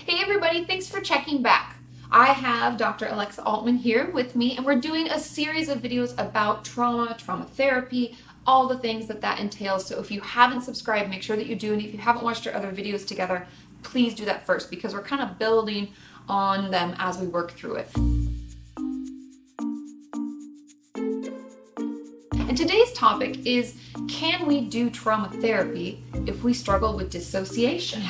Hey everybody, thanks for checking back. I have Dr. Alexa Altman here with me, and we're doing a series of videos about trauma therapy, all the things that entails. So if you haven't subscribed, make sure that you do, and if you haven't watched our other videos together, please do that first, because we're kind of building on them as we work through it. And today's topic is, can we do trauma therapy if we struggle with dissociation?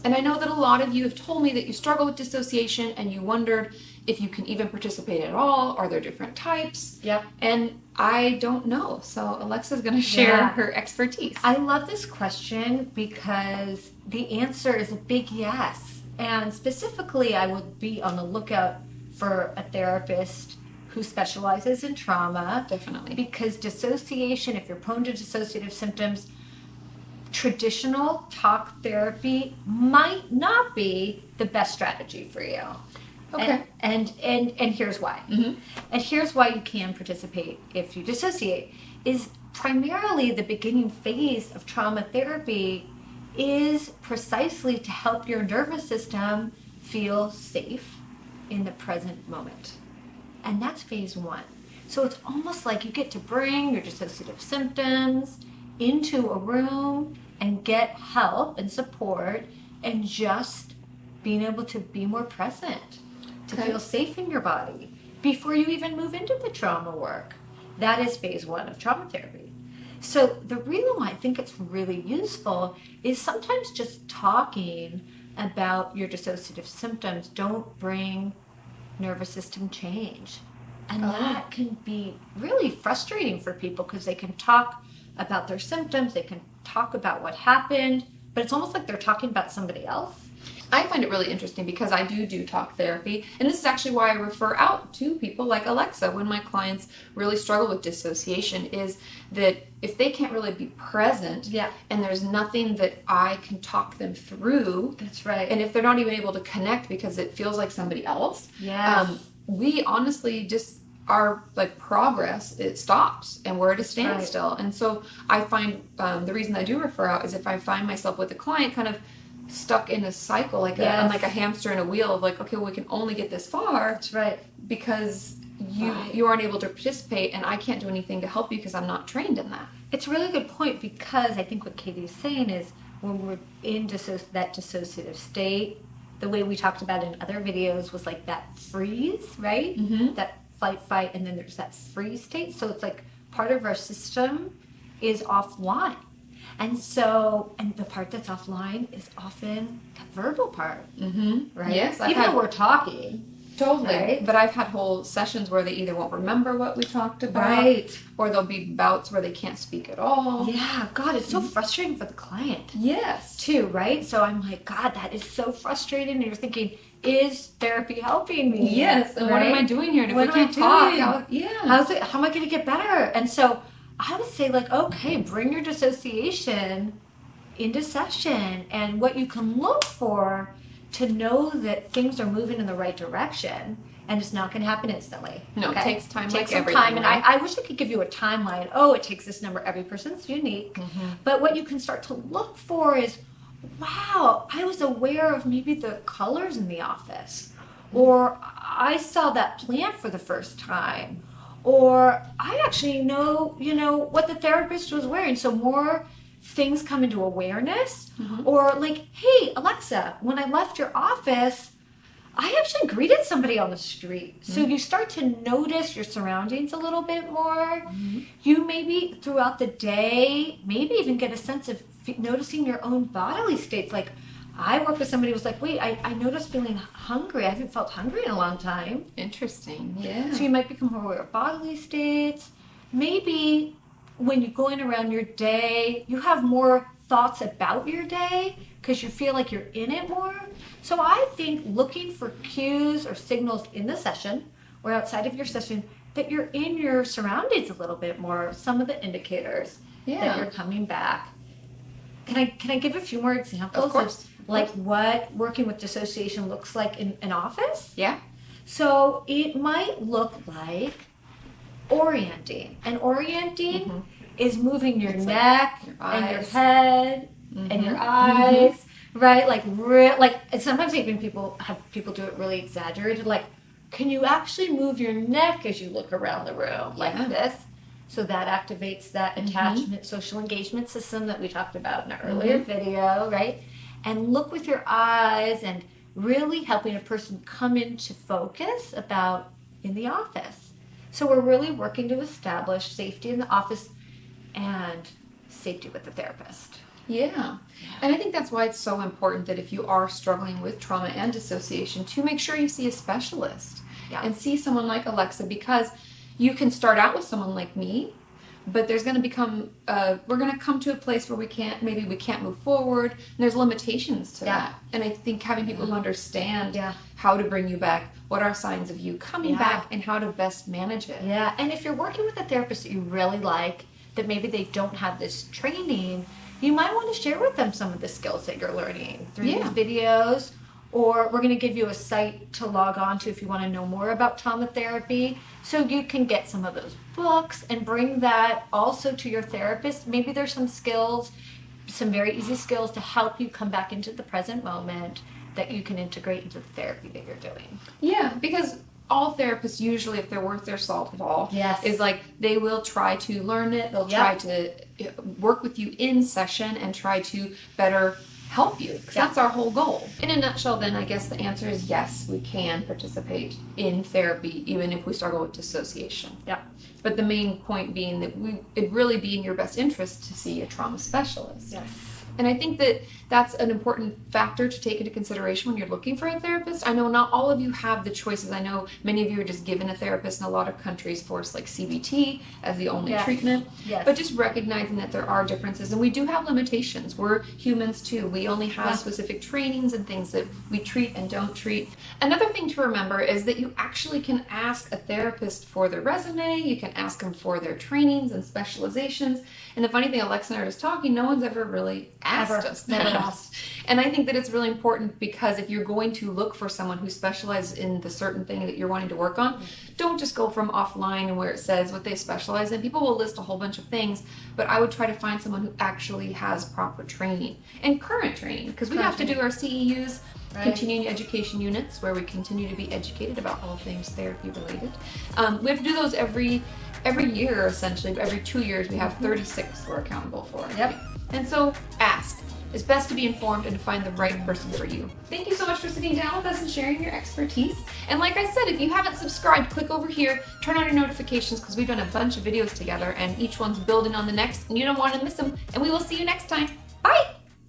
And I know that a lot of you have told me that you struggle with dissociation and you wondered if you can even participate at all. Are there different types? Yep. And I don't know. So Alexa's going to share her expertise. I love this question because the answer is a big yes. And specifically, I would be on the lookout for a therapist who specializes in trauma. Definitely. Because dissociation, if you're prone to dissociative symptoms, traditional talk therapy might not be the best strategy for you. Okay. And here's why. Mm-hmm. And here's why you can participate if you dissociate. Is primarily the beginning phase of trauma therapy is precisely to help your nervous system feel safe in the present moment. And that's phase one. So it's almost like you get to bring your dissociative symptoms into a room and get help and support and just being able to be more present, to feel safe in your body before you even move into the trauma work. That is phase one of trauma therapy. So the reason why I think it's really useful is sometimes just talking about your dissociative symptoms don't bring nervous system change. And that can be really frustrating for people because they can talk about their symptoms, they can talk about what happened, but it's almost like they're talking about somebody else. I find it really interesting because I do talk therapy, and this is actually why I refer out to people like Alexa when my clients really struggle with dissociation, is that if they can't really be present, and there's nothing that I can talk them through, that's right, and if they're not even able to connect because it feels like somebody else, we honestly just, our progress, it stops and we're at a standstill. And so I find the reason I do refer out is if I find myself with a client kind of stuck in a cycle, like a hamster in a wheel of okay, well, we can only get this far. That's right. Because you aren't able to participate, and I can't do anything to help you because I'm not trained in that. It's a really good point, because I think what Katie's saying is when we're in that dissociative state, the way we talked about in other videos was like that freeze, right? Mm-hmm. That fight, and then there's that freeze state. So it's like part of our system is offline. And the part that's offline is often the verbal part, right? Yes. Even though we're talking. Totally. Right? But I've had whole sessions where they either won't remember what we talked about, or there'll be bouts where they can't speak at all. Yeah, God, it's so frustrating for the client. Yes. Too, right? So I'm like, God, that is so frustrating. And you're thinking, is therapy helping me? Yes. And what am I doing here? And if what we can't talk, how am I going to get better? And so I would say, okay, bring your dissociation into session, and what you can look for to know that things are moving in the right direction, and it's not going to happen instantly. No, it takes time. It takes some time, and I wish I could give you a timeline. Oh, it takes this number. Every person's unique. Mm-hmm. But what you can start to look for is, wow, I was aware of maybe the colors in the office, or I saw that plant for the first time, or I actually know, what the therapist was wearing. So more things come into awareness, or hey, Alexa, when I left your office, I actually greeted somebody on the street. So you start to notice your surroundings a little bit more. You maybe throughout the day, maybe even get a sense of noticing your own bodily states. Like I worked with somebody who was like, wait, I noticed feeling hungry. I haven't felt hungry in a long time. Interesting. Yeah. So you might become more aware of bodily states. Maybe when you're going around your day, you have more thoughts about your day because you feel like you're in it more. So I think looking for cues or signals in the session or outside of your session that you're in your surroundings a little bit more, some of the indicators that you're coming back. Can I give a few more examples? Of course. Like what working with dissociation looks like in an office? Yeah. So it might look like orienting. And orienting is moving your neck and your head and your eyes, Right? Like, and sometimes even people do it really exaggerated. Like, can you actually move your neck as you look around the room like this? So that activates that attachment, social engagement system that we talked about in an earlier video, right? And look with your eyes and really helping a person come into focus about in the office. So we're really working to establish safety in the office and safety with the therapist. Yeah. And I think that's why it's so important that if you are struggling with trauma and dissociation, to make sure you see a specialist and see someone like Alexa, because you can start out with someone like me, but there's going to become, we're going to come to a place where we can't move forward, and there's limitations to that. And I think having people who understand how to bring you back, what are signs of you coming back, and how to best manage it. Yeah, and if you're working with a therapist that you really like, that maybe they don't have this training, you might want to share with them some of the skills that you're learning through these videos, or we're going to give you a site to log on to if you want to know more about trauma therapy, so you can get some of those books and bring that also to your therapist. Maybe there's some skills, some very easy skills to help you come back into the present moment that you can integrate into the therapy that you're doing. Yeah, because all therapists usually, if they're worth their salt at all, is like they will try to learn it. They'll try to work with you in session and try to better help you. Because that's our whole goal. In a nutshell, then, I guess the answer is yes, we can participate in therapy even if we struggle with dissociation. But the main point being that it'd really be in your best interest to see a trauma specialist. And I think that that's an important factor to take into consideration when you're looking for a therapist. I know not all of you have the choices. I know many of you are just given a therapist in a lot of countries force like CBT as the only treatment. But just recognizing that there are differences, and we do have limitations. We're humans too. We only have specific trainings and things that we treat and don't treat. Another thing to remember is that you actually can ask a therapist for their resume. You can ask them for their trainings and specializations. And the funny thing, Alexa and I are just talking, no one's ever really asked us that. And I think that it's really important, because if you're going to look for someone who specializes in the certain thing that you're wanting to work on, don't just go from offline and where it says what they specialize in. People will list a whole bunch of things, but I would try to find someone who actually has proper training and current training, because we have to do our CEUs, continuing education units, where we continue to be educated about all things therapy related. We have to do those every year, essentially. Every 2 years we have 36 we're accountable for. And so ask. It's best to be informed and to find the right person for you. Thank you so much for sitting down with us and sharing your expertise. And like I said, if you haven't subscribed, click over here, turn on your notifications, because we've done a bunch of videos together and each one's building on the next, and you don't want to miss them. And we will see you next time.